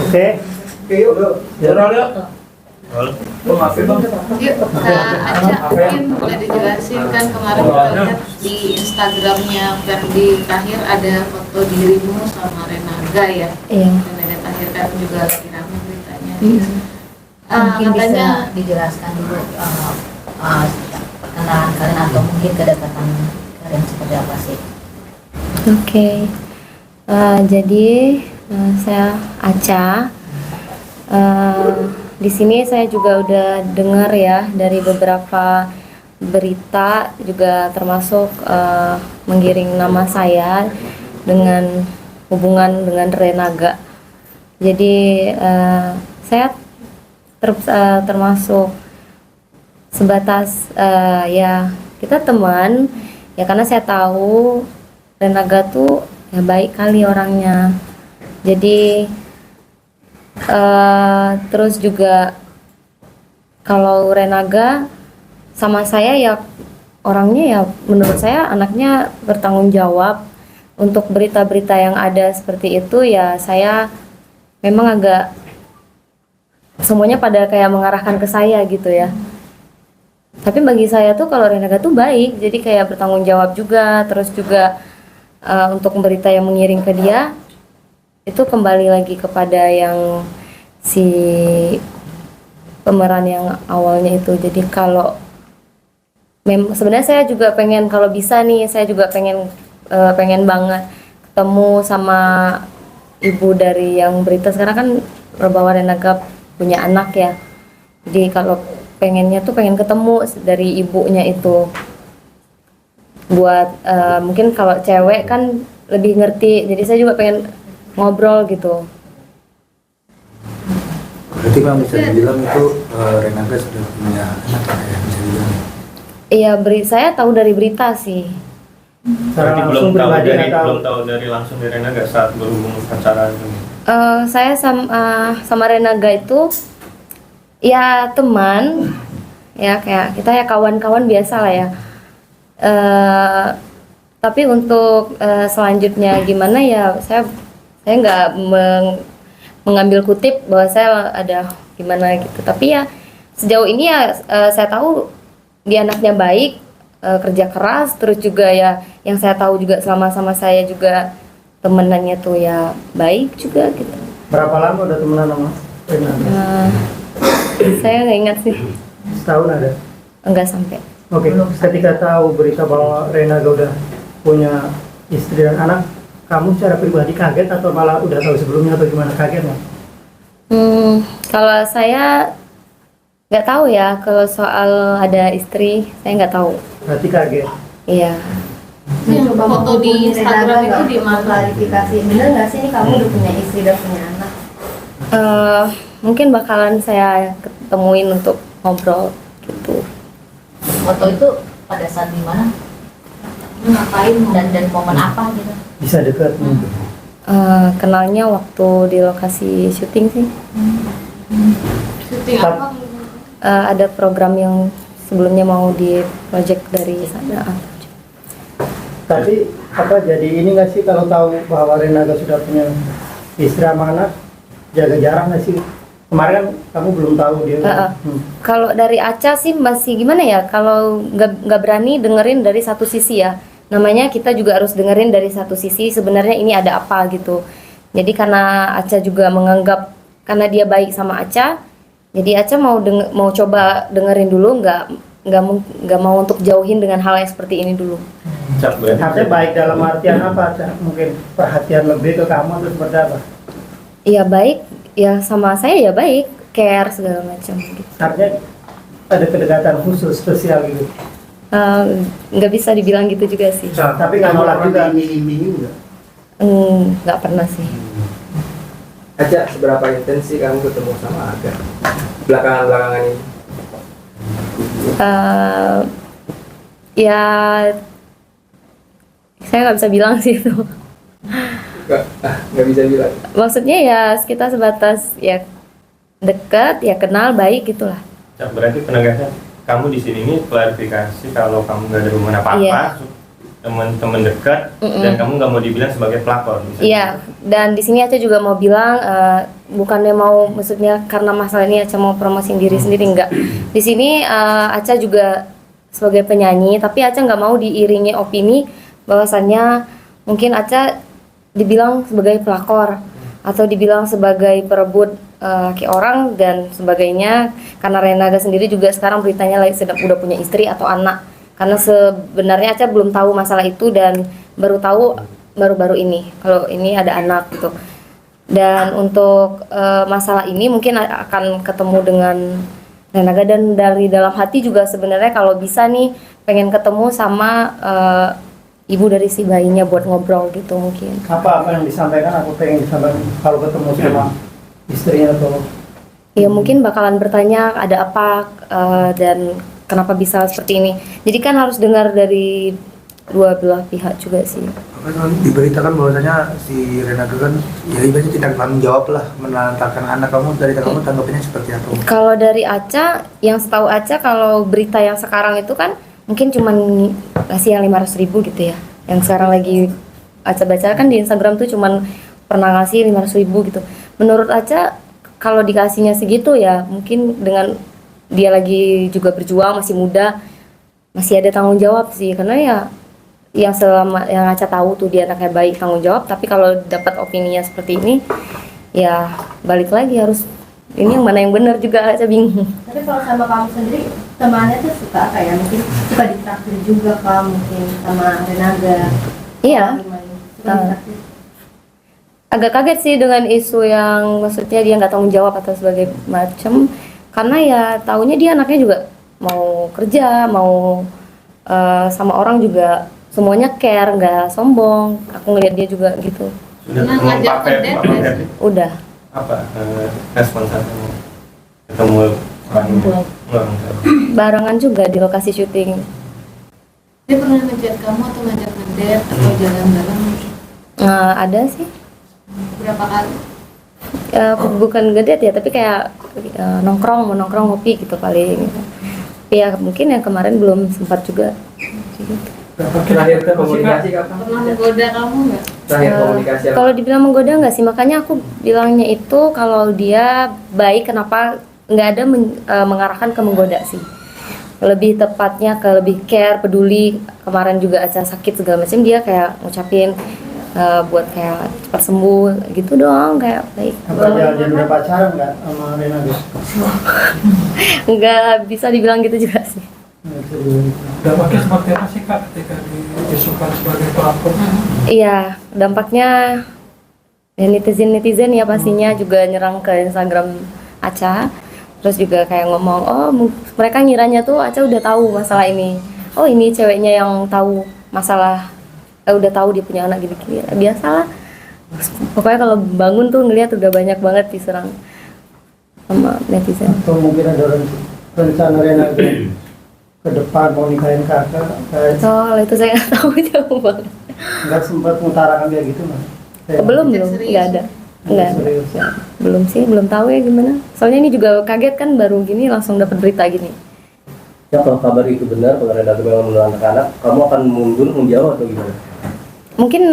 Oke. Yuk. Jalan yuk. Yuk, Kak Aca, mungkin boleh dijelasin kan kemarin kita lihat di Instagramnya Ferdi Tahir ada foto dirimu sama Renaga ya. Iya. Renaga Tahir kan juga lagi ramai beritanya. Mungkin Katanya bisa dijelaskan dulu perkenalan kalian atau mungkin kedekatan kalian seperti apa sih? Oke. Jadi saya Aca. Di sini saya juga udah dengar ya dari beberapa berita juga termasuk menggiring nama saya dengan hubungan dengan Renaga. Jadi saya termasuk sebatas ya kita teman ya, karena saya tahu Renaga tuh ya baik kali orangnya. Jadi terus juga kalau Renaga sama saya ya orangnya ya menurut saya anaknya bertanggung jawab. Untuk berita-berita yang ada seperti itu ya saya memang agak semuanya pada kayak mengarahkan ke saya gitu ya. Tapi bagi saya tuh kalau Renaga tuh baik, jadi kayak bertanggung jawab juga. Terus juga untuk berita yang mengiring ke dia itu kembali lagi kepada yang si pemeran yang awalnya itu. Jadi kalau sebenarnya saya juga pengen, kalau bisa nih saya juga pengen banget ketemu sama ibu dari yang berita sekarang kan, bahwa Renaga punya anak ya. Jadi kalau pengennya tuh pengen ketemu dari ibunya itu buat mungkin kalau cewek kan lebih ngerti, jadi saya juga pengen ngobrol gitu. Berarti Bang bisa dibilang itu Renaga sudah punya anak ya, bisa dibilang. Iya, saya tahu dari berita sih. Secara Berarti langsung pribadi atau belum tahu dari langsung dari Renaga saat berhubungan pacaran. Saya sama Renaga itu ya teman, ya kayak kita ya kawan-kawan biasa lah ya. Tapi untuk selanjutnya gimana ya saya nggak mengambil kutip bahwa saya ada gimana gitu. Tapi ya sejauh ini ya saya tahu dia anaknya baik, kerja keras, terus juga ya yang saya tahu juga selama sama saya juga temenannya tuh ya baik juga gitu. berapa lama udah temenan sama Renaga? Saya nggak ingat sih, Setahun ada? enggak sampai. Oke, ketika tahu berita bahwa Renaga udah punya istri dan anak, kamu secara pribadi kaget atau malah udah tahu sebelumnya atau gimana, kaget nggak? Kalau saya nggak tahu ya, kalau soal ada istri saya nggak tahu. Berarti kaget. Iya. yang foto di Instagram itu di mana? Klarifikasi, bener nggak sih ini kamu udah punya istri dan punya anak? Mungkin bakalan saya ketemuin untuk ngobrol gitu. Foto itu pada saat di mana? Ngapain dan momen apa gitu? Bisa dekat. Kenalnya waktu di lokasi syuting sih. Syuting apa? Ada program yang sebelumnya mau di project dari sana. Tapi apa jadi ini nggak sih kalau tahu bahwa Renaga sudah punya istri sama anak, jaga jarak nggak sih? Kemarin kan kamu belum tahu dia. Kalau dari Aca sih masih gimana ya? Kalau nggak berani dengerin dari satu sisi ya. Namanya kita juga harus dengerin dari satu sisi. Sebenarnya ini ada apa gitu. Jadi karena Aca juga menganggap karena dia baik sama Aca, jadi Aca mau coba dengerin dulu, nggak mau untuk jauhin dengan hal yang seperti ini dulu. Artinya baik dalam artian apa? Mungkin perhatian lebih ke kamu atau seperti apa? Iya baik, ya sama saya ya baik, care segala macam gitu. Artinya ada kedekatan khusus spesial gitu. Nggak bisa dibilang gitu juga sih. Tapi nggak nolak juga. Nggak pernah sih. Aca, seberapa intens sih kamu ketemu sama Aga belakangan ini? Ya saya nggak bisa bilang sih itu. Nggak bisa bilang. Maksudnya ya kita sebatas ya dekat, ya kenal, baik gitulah. Berarti penegasan kamu di sini ini klarifikasi kalau kamu nggak ada hubungan apa-apa. Iya. teman-teman dekat dan kamu nggak mau dibilang sebagai pelakor. Iya, dan di sini Aca juga mau bilang bukannya mau, maksudnya karena masalah ini Aca mau promosiin diri sendiri, enggak. Di sini Aca juga sebagai penyanyi, tapi Aca nggak mau diiringi opini bahwasannya mungkin Aca dibilang sebagai pelakor atau dibilang sebagai perebut laki orang dan sebagainya, karena Renaga sendiri juga sekarang beritanya sedang udah punya istri atau anak. Karena sebenarnya Aca belum tahu masalah itu dan baru tahu baru-baru ini kalau ini ada anak gitu. Dan untuk masalah ini mungkin akan ketemu dengan Renaga, dan dari dalam hati juga sebenarnya kalau bisa nih pengen ketemu sama ibu dari si bayinya buat ngobrol gitu mungkin. Apa yang disampaikan, aku pengen disampaikan kalau ketemu sama istrinya atau Ya mungkin bakalan bertanya ada apa dan kenapa bisa seperti ini. Jadi kan harus dengar dari dua belah pihak juga sih. Kan diberitakan bahwasanya si Renaga kan ya ibaratnya tidak tanggung jawab lah menelantarkan anak. Kamu dari kamu tanggapannya seperti apa? Kalau dari Aca, yang setahu Aca kalau berita yang sekarang itu kan mungkin cuman ngasih yang 500.000 gitu ya. Yang sekarang lagi Aca baca kan di Instagram tuh cuman pernah ngasih 500.000 gitu. Menurut Aca kalau dikasihnya segitu ya mungkin dengan dia lagi juga berjuang, masih muda, masih ada tanggung jawab sih, karena ya yang selama yang Aca tahu tuh dia anaknya baik, tanggung jawab. Tapi kalau dapat opininya seperti ini ya balik lagi harus ini yang mana yang benar juga Aca bingung. Tapi kalau sama kamu sendiri, temannya tuh suka apa ya? Mungkin suka ditraktir juga kamu, mungkin sama Renaga. Iya. Gimana? Suka ditraktir. Agak kaget sih dengan isu yang maksudnya dia nggak tanggung jawab atau sebagai macam, karena ya taunya dia anaknya juga mau kerja, mau sama orang juga semuanya care, nggak sombong. Aku ngeliat dia juga gitu. Sudah Nah, ketemu ngajak Pak Feb, ngedate Pak nggak Feb. sih? Udah. Apa respon kamu ketemu orang tua? Barengan juga di lokasi syuting. Dia pernah ngechat kamu atau ngajak ngedate atau jalan bareng? Ada sih. Berapa kali? Bukan ngedate ya, tapi kayak nongkrong, mau nongkrong ngopi gitu paling. Ya mungkin yang kemarin belum sempat juga. Terakhir komunikasi kapan? Pernah menggoda kamu nggak? Terakhir komunikasi apa? Kalau dibilang menggoda nggak sih, makanya aku bilangnya itu kalau dia baik, kenapa nggak ada mengarahkan ke menggoda sih. Lebih tepatnya ke lebih care, peduli. Kemarin juga Aca sakit segala macam, dia kayak ngucapin buat kayak cepat sembuh gitu doang, kayak baik. apa dia udah pacaran nggak sama Renaga? Nggak bisa dibilang gitu juga sih. Dampaknya seperti apa sih Kak ketika diisukan sebagai pelapor? Iya, dampaknya ya netizen ya pastinya juga nyerang ke Instagram Aca. Terus juga kayak ngomong, oh mereka ngiranya tuh Aca udah tahu masalah ini. Oh ini ceweknya yang tahu masalah, udah tahu dia punya anak gini-gini. Biasalah. Pokoknya kalau bangun tuh ngeliat udah banyak banget diserang sama netizen. Atau mungkin ada rencana Renaga ke depan mau nikahin kakak? Soal itu saya nggak tahu jauh banget. Nggak sempat mengutarakan kayak gitu mas? Belum, Serius. nggak ada. Nggak ada. Serius. Belum sih, belum tahu ya gimana. Soalnya ini juga kaget kan, baru gini langsung dapat berita gini. Ya kalau kabar itu benar, kalau Renaga memang menelantarkan anak, kamu akan mundur, menjauh atau gimana? Mungkin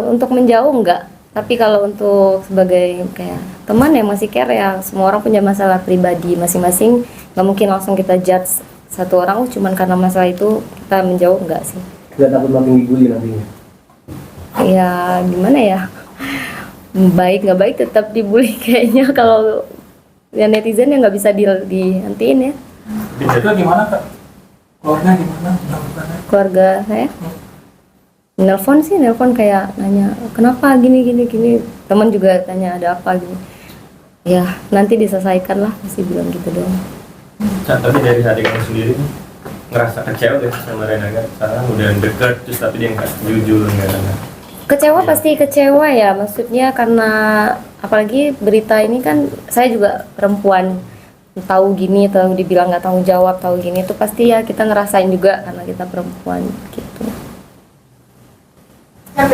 untuk menjauh enggak, tapi kalau untuk sebagai kayak teman yang masih care, ya semua orang punya masalah pribadi masing-masing, nggak mungkin langsung kita judge satu orang cuman karena masalah itu kita menjauh, enggak sih. Nggak takut makin dibully nantinya? Ya gimana ya, baik nggak baik tetap dibully kayaknya. Kalau ya netizen yang nggak bisa dihentiin ya. Itu gimana Kak? Keluarnya gimana? Keluarga saya nelpon kayak nanya kenapa gini. Teman juga tanya ada apa gini. Ya nanti diselesaikan lah, masih bilang gitu doang. Tapi dari hati kamu sendiri ngerasa kecewa gak sih sama Renaga? Sekarang udah deket terus tapi dia nggak jujur nggak. Kecewa pasti kecewa ya, maksudnya karena apalagi berita ini kan saya juga perempuan, tahu gini, tahu dibilang nggak tanggung jawab, tahu gini itu pasti ya kita ngerasain juga karena kita perempuan gitu. Nah,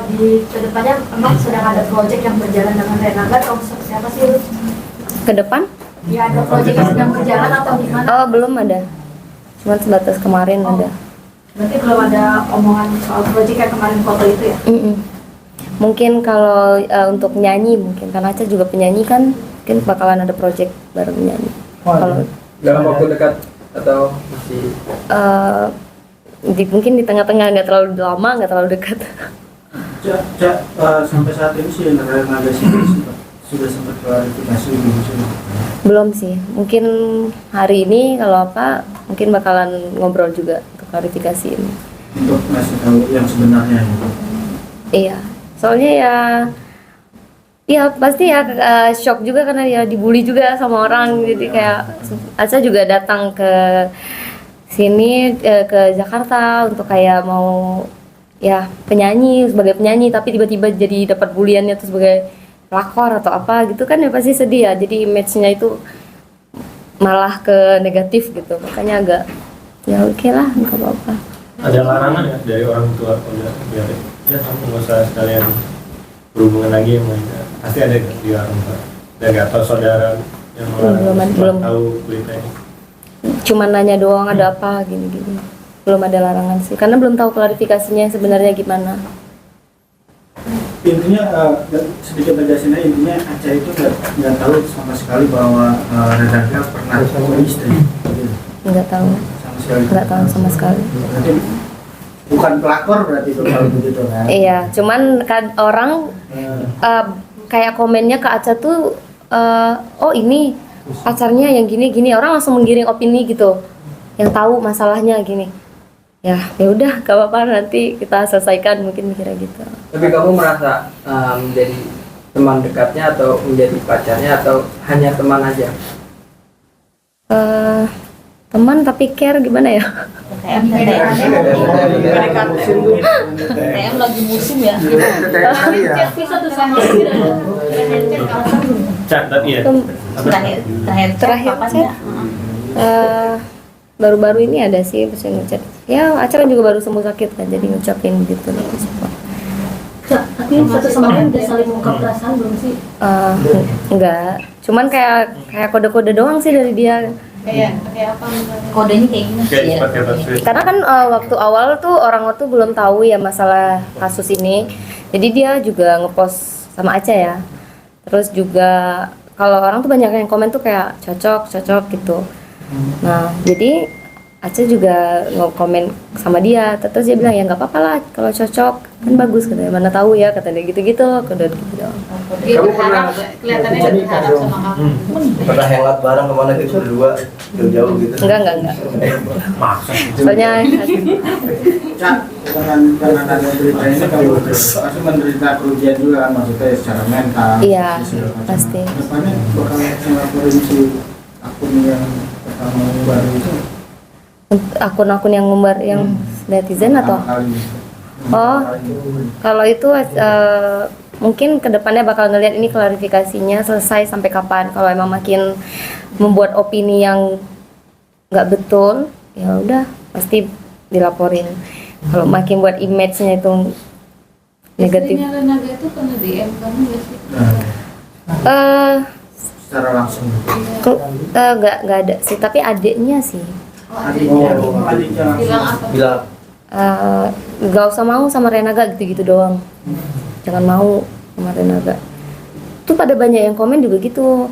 di kedepannya memang sedang ada proyek yang berjalan dengan Renaga atau seperti apa sih? Ke depan? Ya ada proyek yang sedang berjalan atau gimana? Oh belum ada, cuma sebatas kemarin ada. Berarti belum ada omongan soal proyek yang kemarin foto itu ya? Mungkin kalau untuk nyanyi mungkin karena Aca juga penyanyi kan, mungkin bakalan ada project bareng nyanyi. Kalau Dalam waktu dekat atau masih mungkin di tengah-tengah, nggak terlalu lama, nggak terlalu dekat. Sampai saat ini sih Renaga sudah sempat klarifikasi gitu. Belum sih, mungkin hari ini kalau apa mungkin bakalan ngobrol juga untuk klarifikasi ini. Untuk ngasih tahu yang sebenarnya gitu. Iya, soalnya ya pasti ya shock juga karena ya dibully juga sama orang, jadi kayak Aca juga datang ke sini ke Jakarta untuk kayak mau ya sebagai penyanyi tapi tiba-tiba jadi dapat buliannya tuh sebagai pelakor atau apa gitu kan, ya pasti sedih ya, jadi image-nya itu malah ke negatif gitu, makanya agak ya oke lah, nggak apa-apa. Ada larangan ya dari orang tua udah biar ya kamu nggak usah sekalian berhubungan lagi sama dia, pasti ada di orang tua dan nggak tahu saudara yang belum tahu berita ini. Cuman nanya doang ada apa gini-gini, belum ada larangan sih karena belum tahu klarifikasinya sebenarnya gimana. Intinya sedikit tegasin aja, intinya Aca itu nggak tahu sama sekali bahwa Renaga pernah beristri. Nggak tahu sama sekali. Berarti bukan pelakor berarti kalau begitu kan? Iya, cuman kan orang kayak komennya ke Aca tuh oh ini pacarnya yang gini-gini, orang langsung menggiring opini gitu, yang tahu masalahnya gini. Ya udah, gak apa-apa, nanti kita selesaikan, mungkin mikirnya gitu. tapi kamu merasa menjadi teman dekatnya atau menjadi pacarnya atau hanya teman aja? Teman tapi care gimana ya? TM lagi musim ya. Chat tapi ya. Terakhir chat baru-baru ini ada sih pas ngechat. Ya Aca kan juga baru sembuh sakit kan, jadi ngucapin gitu nih support. Tapi satu sama lain udah saling mengungkap perasaan belum sih? Enggak, cuman kayak kode-kode doang sih dari dia. Kayak apa misalnya? Kodenya kayak gimana? Kayak seperti apa sih? Karena kan waktu awal tuh orang tuh belum tahu ya masalah kasus ini, jadi dia juga ngepost sama Aca ya. Terus juga kalau orang tuh banyak yang komen tuh kayak cocok gitu. Nah jadi Aca juga nge-komen sama dia, terus dia bilang ya nggak apa-apa lah kalau cocok, kan bagus katanya, mana tahu ya katanya gitu-gitu, kode gitu doang. Dia Kamu berharap, pernah- kelihatannya dia berharap sama kamu. Pernah hangout bareng kemana gitu berdua jauh-jauh gitu? Enggak. Soalnya Cak, dengan ada berita ini kamu pasti menderita kerugian juga kan, maksudnya secara mental. Iya, segala macam. pasti. Depannya bakal ngelaporin si akun yang pertama baru itu. akun-akun yang ngumbar yang netizen atau oh kalau itu mungkin kedepannya bakal ngelihat ini klarifikasinya selesai sampai kapan. Kalau emang makin membuat opini yang nggak betul, ya udah pasti dilaporin. Kalau makin buat image-nya itu negatif. Istrinya Renaga itu pernah DM kamu nggak sih? Secara langsung. Nggak ada sih, tapi adiknya sih. Adiknya Bilang apa? Bilang Gak usah mau sama Renaga gitu-gitu doang. Jangan mau sama Renaga. Tuh pada banyak yang komen juga gitu.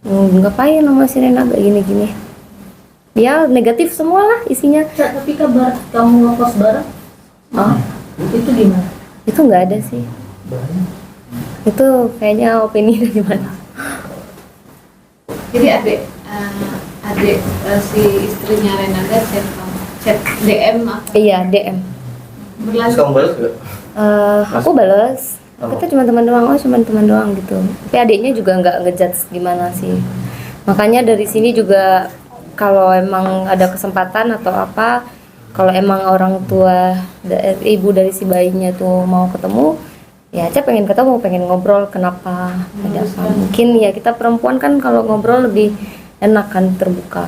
Ngapain sama si Renaga gini-gini. Ya negatif semua lah isinya. Tapi kabar kamu ngepost bareng? Itu gimana? Itu nggak ada sih. Itu kayaknya opini dari mana. Jadi adik si istrinya Renaga chat DM apa? Iya DM. terus kamu balas gak? Aku balas. Kita cuma teman doang, cuma teman doang gitu. Tapi adiknya juga nggak ngejudge gimana sih. Makanya dari sini juga kalau emang ada kesempatan atau apa, kalau emang orang tua ibu dari si bayinya tuh mau ketemu, ya Aca pengen ketemu, pengen ngobrol kenapa, ada apa. Mungkin ya kita perempuan kan kalau ngobrol lebih enak kan, terbuka.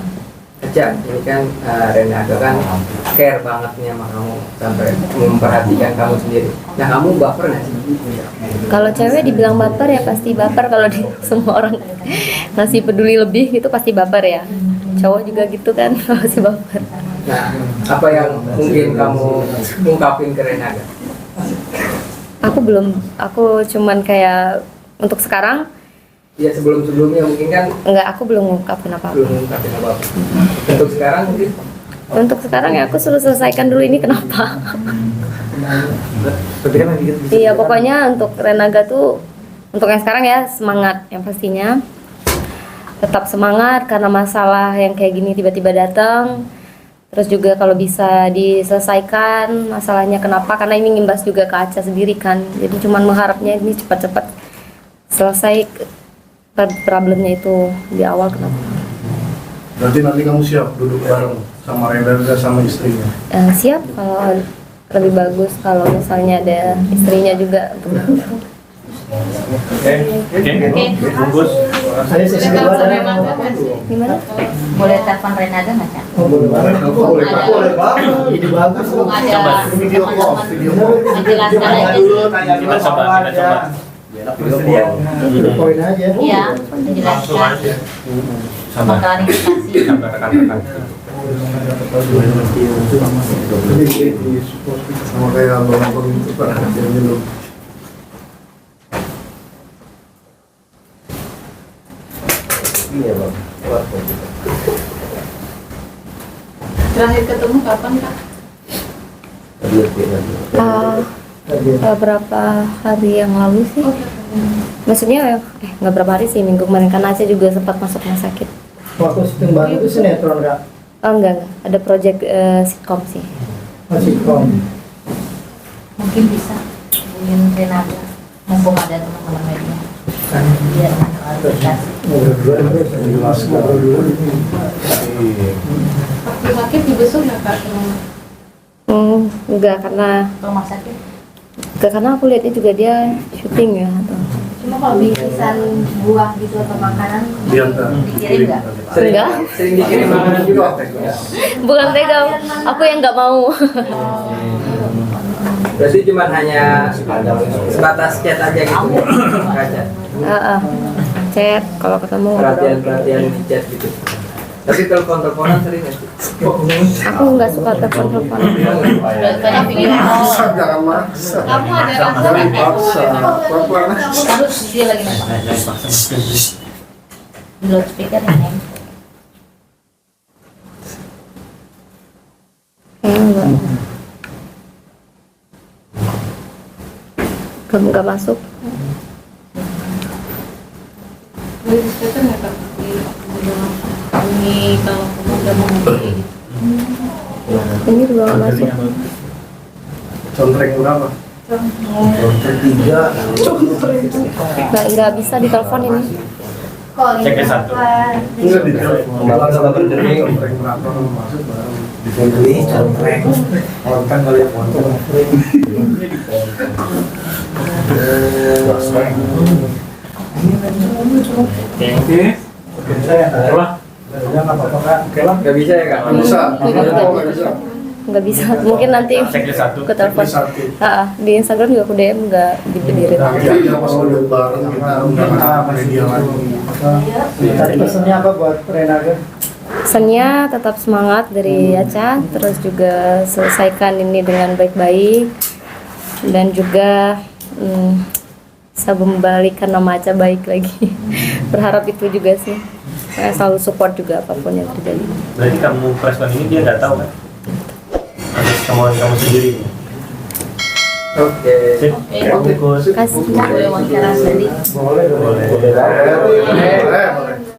Aja, ini kan Renaga kan care banget nih sama kamu sampai memperhatikan kamu sendiri. Nah kamu baper nggak sih? Kalau cewek dibilang baper ya pasti baper, kalau di semua orang ngasih peduli lebih gitu pasti baper ya. Cowok juga gitu kan pasti baper. Nah, apa yang mungkin kamu ungkapin ke Renaga? Aku cuman kayak untuk sekarang Ya sebelumnya mungkin kan aku belum ngungkapin apa-apa. belum ungkapin apa-apa. Untuk sekarang mungkin Untuk sekarang ya aku suruh selesaikan dulu ini kenapa. Iya, pokoknya untuk Renaga tuh untuk yang sekarang ya semangat, yang pastinya tetap semangat karena masalah yang kayak gini tiba-tiba datang. Terus juga kalau bisa diselesaikan masalahnya kenapa, karena ini ngimbas juga ke Aca sendiri kan. Jadi cuman mengharapnya ini cepat-cepat selesai problemnya itu di awal kenapa. Berarti nanti kamu siap duduk bareng sama Renaga sama istrinya? Siap, kalau lebih bagus kalau misalnya ada istrinya juga. Oke, bungkus. Saya sesi Kita kedua telepon ada Renaga nggak sih? Gimana? Boleh telepon Renaga nggak, Cak? boleh banget. Boleh banget. Ide bagus tuh. Ada Video call, video call. menjelaskan aja. Kita coba. Itu poin aja. Iya, Langsung menjelaskan. aja. Sama Klarifikasi. sama rekan-rekan. Sama kayak abang-abang itu Pak, yang minum. Iya bang. Terakhir ketemu kapan, Kak? Berapa hari yang lalu sih? Maksudnya nggak berapa hari sih, minggu kemarin kan Aca juga sempat masuk rumah sakit. Waktu syuting baru itu sinetron nggak? Enggak, ada project sitcom sih. Masih kom. Mungkin bisa hubungin Renaga, mumpung ada teman-teman media. Biar klarifikasi. Waktu sakit dibesuk nggak, Kak? Enggak, karena Rumah sakit. aku lihatnya juga dia syuting ya. Cuma kalau bingkisan buah gitu atau makanan, dikirim nggak? Enggak, sering dikirim makanan juga. bukan tega, aku yang nggak mau. Berarti cuma hanya sebatas chat aja gitu. Kaca. Chat kalau ketemu. Perhatian di chat gitu. Tapi teleponan sering nggak sih? Aku nggak suka telepon. Banyak video call. Jangan maksa. Kamu ada rasa Jangan dipaksa. Pelan-pelan aja. Harus dia lagi nonton. Di loudspeaker ya, Neng. Enggak. Kamu nggak masuk? Boleh diceritakan nggak, Kak? Ini kalau kamu udah mau ngomong Ini juga nggak masuk. Contreng berapa? Nggak bisa ditelepon ini. Cek ke satu. Enggak di telepon. Contreng berapa masuk baru. Dibeli contreng. Konten kali ya konten. Oke. Coba. Nggak bisa ya Kak? Nggak bisa. Nggak bisa. Nggak bisa. Mungkin nanti Checklist satu. ke telepon. Di Instagram juga aku DM nggak dibedirin. Nanti ya pas udah bareng kita udah media lagi. Tadi pesannya apa buat Renaga? Pesannya tetap semangat dari Aca, terus juga selesaikan ini dengan baik-baik, dan juga bisa membalikan nama Aca baik lagi. Berharap itu juga sih. Saya selalu support juga apapun yang terjadi. Berarti kamu respon ini dia nggak tahu kan? Atas kemauan kamu sendiri. Oke. Sip. Oke. Bungkus. Kasih. Boleh wawancara sedikit. Boleh. Boleh.